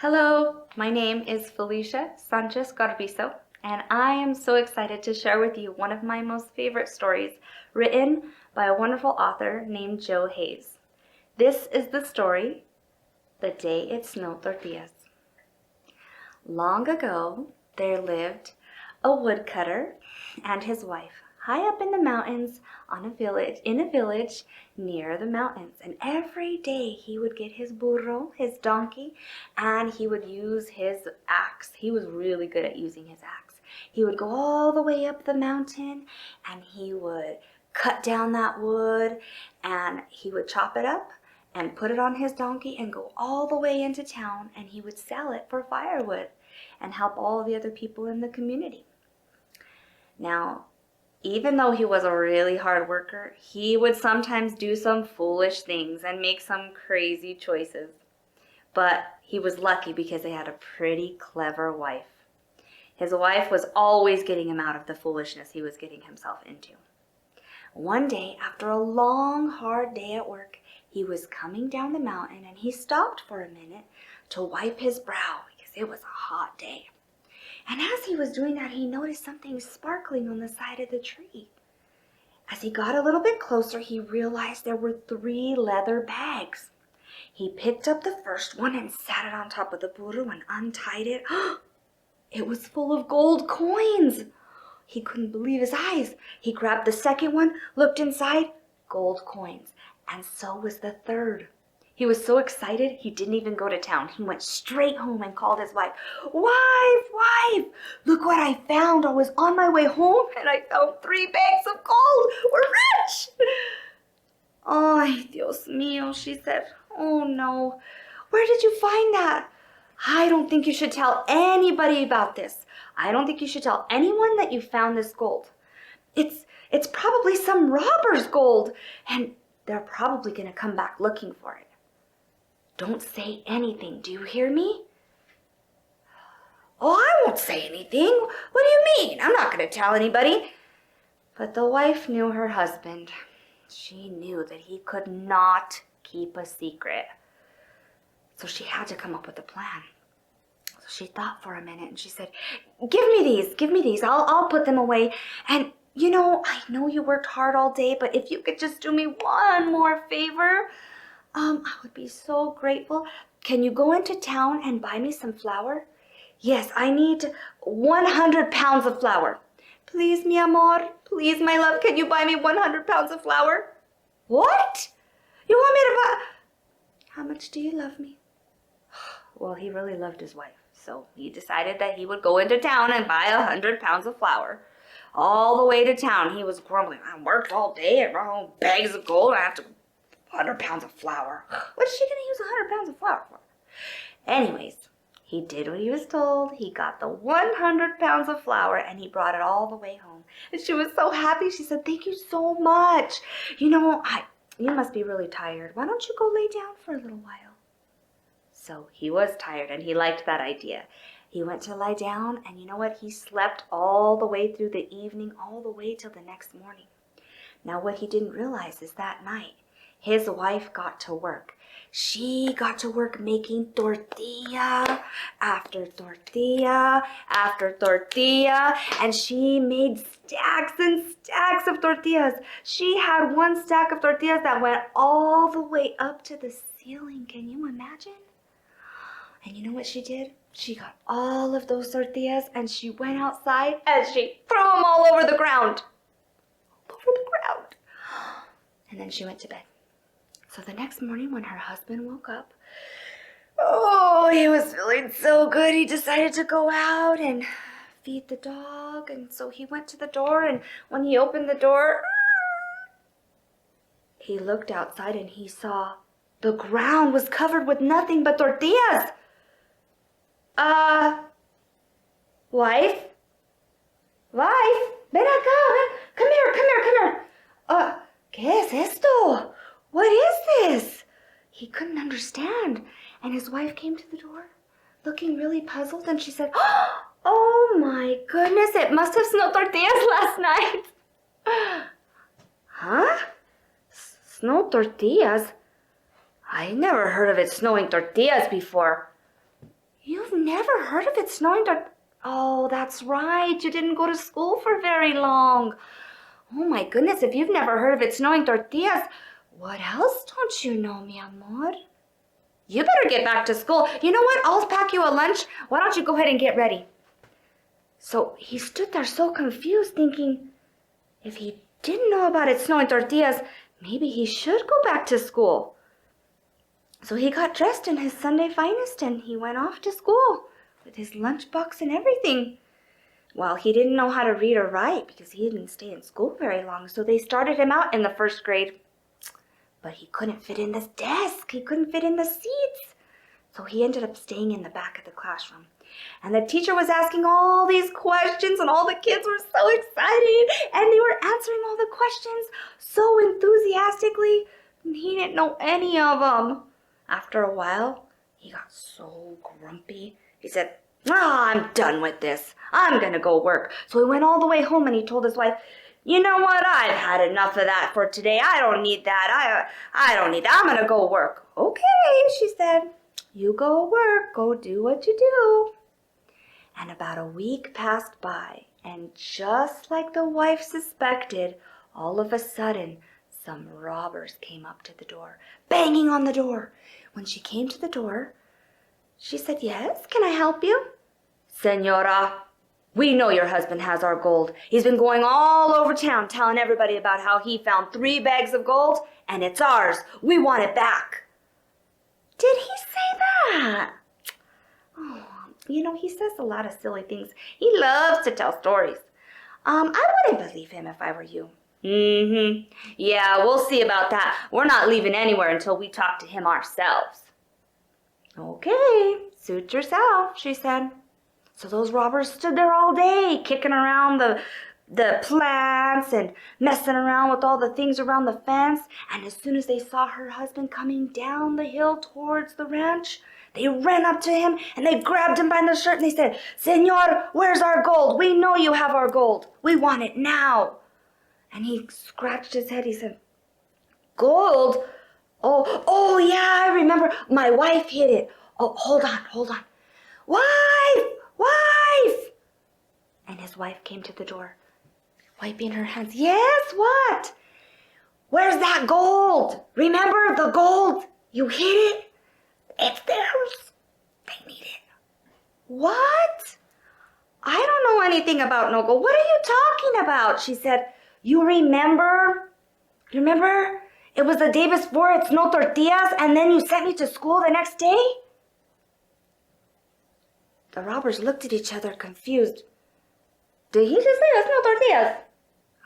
Hello, my name is Felicia Sanchez-Garbiso, and I am so excited to share with you one of my most favorite stories written by a wonderful author named Joe Hayes. This is the story, The Day It Snowed Tortillas. Long ago, there lived a woodcutter and his wife high up in the mountains in a village near the mountains. And every day he would get his burro, his donkey, and he would use his axe. He was really good at using his axe. He would go all the way up the mountain and he would cut down that wood and he would chop it up and put it on his donkey and go all the way into town, and he would sell it for firewood and help all the other people in the community. Now, even though he was a really hard worker, he would sometimes do some foolish things and make some crazy choices. But he was lucky because he had a pretty clever wife. His wife was always getting him out of the foolishness he was getting himself into. One day, after a long, hard day at work, he was coming down the mountain and he stopped for a minute to wipe his brow because it was a hot day. And as he was doing that, he noticed something sparkling on the side of the tree. As he got a little bit closer, he realized there were 3 leather bags. He picked up the first one and sat it on top of the burro and untied it. It was full of gold coins. He couldn't believe his eyes. He grabbed the second one, looked inside, gold coins. And so was the third. He was so excited, he didn't even go to town. He went straight home and called his wife. Wife, look what I found. I was on my way home and I found 3 bags of gold. We're rich. Ay, Dios mío, she said. Oh no, where did you find that? I don't think you should tell anybody about this. I don't think you should tell anyone that you found this gold. It's probably some robber's gold, and they're probably going to come back looking for it. Don't say anything, do you hear me? Oh, I won't say anything. What do you mean? I'm not going to tell anybody. But the wife knew her husband. She knew that he could not keep a secret. So she had to come up with a plan. So she thought for a minute and she said, give me these. I'll put them away. And you know, I know you worked hard all day, but if you could just do me one more favor, I would be so grateful. Can you go into town and buy me some flour? Yes, I need 100 pounds of flour. Please, mi amor, please, my love, can you buy me 100 pounds of flour? What? You want me to buy? How much do you love me? Well, he really loved his wife, so he decided that he would go into town and buy 100 pounds of flour. All the way to town, he was grumbling. I worked all day, I brought home bags of gold, I have to 100 pounds of flour. What is she going to use 100 pounds of flour for? Anyways, he did what he was told. He got the 100 pounds of flour and he brought it all the way home. And she was so happy. She said, thank you so much. You know, you must be really tired. Why don't you go lay down for a little while? So he was tired and he liked that idea. He went to lie down and you know what? He slept all the way through the evening, all the way till the next morning. Now what he didn't realize is that night, his wife got to work. She got to work making tortilla after tortilla after tortilla, and she made stacks and stacks of tortillas. She had one stack of tortillas that went all the way up to the ceiling. Can you imagine? And you know what she did? She got all of those tortillas and she went outside and she threw them all over the ground. And then she went to bed. So the next morning when her husband woke up, oh, he was feeling so good. He decided to go out and feed the dog. And so he went to the door, and when he opened the door, he looked outside and he saw the ground was covered with nothing but tortillas. Wife, ven acá, come here. ¿Qué es esto? What is this? He couldn't understand. And his wife came to the door, looking really puzzled, and she said, oh my goodness, it must have snowed tortillas last night. Huh? Snow tortillas? I never heard of it snowing tortillas before. You've never heard of it snowing Oh, that's right. You didn't go to school for very long. Oh my goodness, if you've never heard of it snowing tortillas, what else don't you know, mi amor? You better get back to school. You know what? I'll pack you a lunch. Why don't you go ahead and get ready? So he stood there so confused, thinking, if he didn't know about it snowing tortillas, maybe he should go back to school. So he got dressed in his Sunday finest and he went off to school with his lunchbox and everything. Well, he didn't know how to read or write because he didn't stay in school very long, so they started him out in the first grade. But he couldn't fit in this desk. He couldn't fit in the seats. So he ended up staying in the back of the classroom. And the teacher was asking all these questions, and all the kids were so excited, and they were answering all the questions so enthusiastically, and he didn't know any of them. After a while, he got so grumpy. He said, I'm done with this. I'm going to go work. So he went all the way home and he told his wife, you know what? I've had enough of that for today. I don't need that. I don't need that. I'm going to go work. Okay, she said. You go work. Go do what you do. And about a week passed by, and just like the wife suspected, all of a sudden, some robbers came up to the door, banging on the door. When she came to the door, she said, yes, can I help you? Señora, we know your husband has our gold. He's been going all over town telling everybody about how he found 3 bags of gold, and it's ours. We want it back. Did he say that? Oh, you know, he says a lot of silly things. He loves to tell stories. I wouldn't believe him if I were you. Yeah, we'll see about that. We're not leaving anywhere until we talk to him ourselves. Okay, suit yourself, she said. So those robbers stood there all day, kicking around the plants and messing around with all the things around the fence. And as soon as they saw her husband coming down the hill towards the ranch, they ran up to him and they grabbed him by the shirt and they said, Señor, where's our gold? We know you have our gold. We want it now. And he scratched his head. He said, gold? Oh, yeah, I remember. My wife hid it. Oh, hold on. Wife! And his wife came to the door, wiping her hands. Yes, what? Where's that gold? Remember the gold? You hid it? It's theirs. They need it. What? I don't know anything about no gold. What are you talking about? She said, you remember? Remember? It was the day before it's no tortillas, and then you sent me to school the next day? The robbers looked at each other confused. Did he just say it's no tortillas?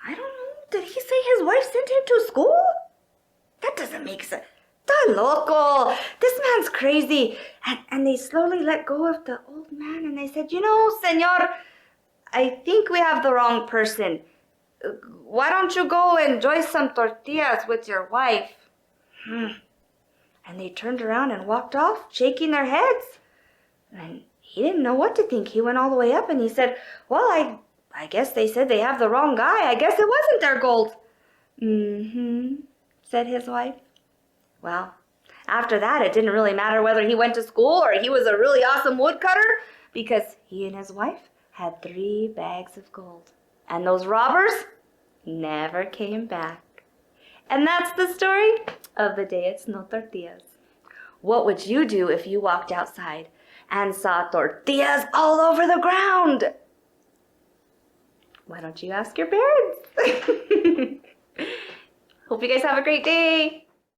I don't know. Did he say his wife sent him to school? That doesn't make sense. Está loco. This man's crazy. And they slowly let go of the old man and they said, you know, Señor, I think we have the wrong person. Why don't you go enjoy some tortillas with your wife? And they turned around and walked off, shaking their heads. And he didn't know what to think. He went all the way up and he said, well, I guess they said they have the wrong guy. I guess it wasn't their gold. Said his wife. Well, after that, it didn't really matter whether he went to school or he was a really awesome woodcutter because he and his wife had 3 bags of gold. And those robbers never came back. And that's the story of the day it's no tortillas. What would you do if you walked outside and saw tortillas all over the ground? Why don't you ask your parents? Hope you guys have a great day.